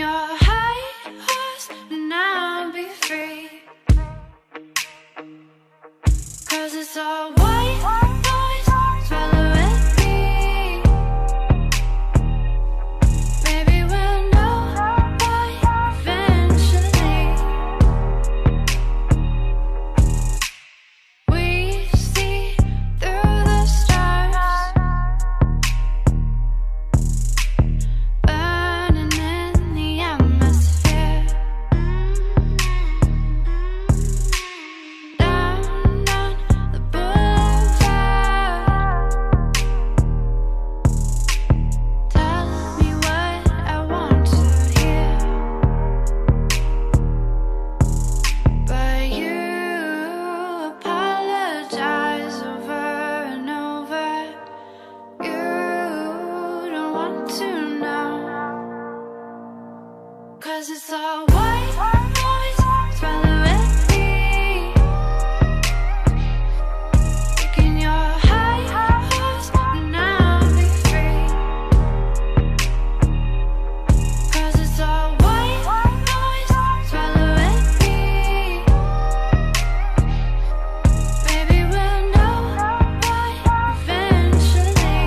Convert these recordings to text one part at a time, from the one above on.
your high horse and I'll be free. 'Cause it's all white noise, following me. Maybe we'll know why eventually. We see through the stars, burning in the atmosphere. Down on the boulevard, tell me what I want to hear. But you apologize over and over. You don't want to know. 'Cause it's all white noise, following me. Taking your high horse and I'll be free. 'Cause it's all white noise, following me. Maybe we'll know why eventually.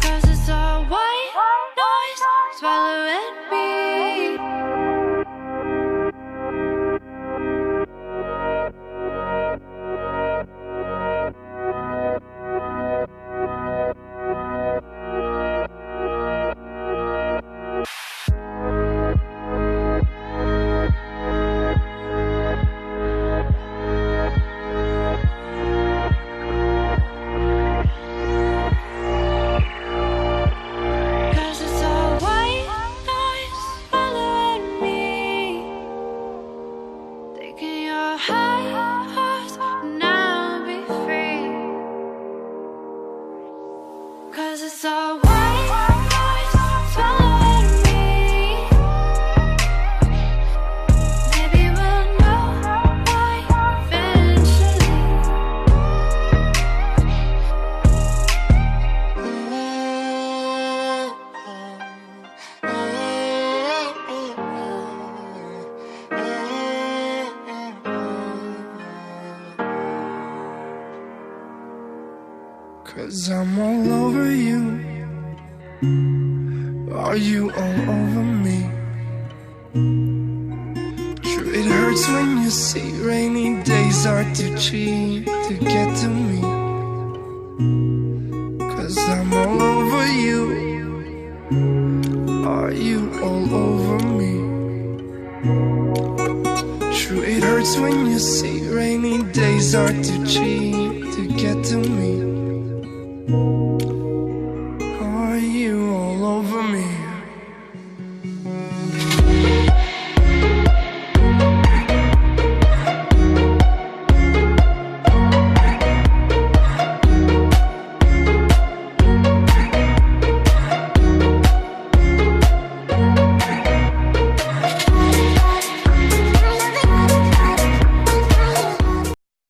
'Cause it's all white noise, following me. Cause it's all white noise following me. Taking your high horse and I'll be free. 'Cause it's all white noise following me. Maybe we'll know why eventually. Cause I'm all over you. Are you all over me? True, it hurts when you see rainy days are too cheap to get to me. Cause I'm all over you. Are you all over me? True, it hurts when you see rainy days are too cheap to get to me.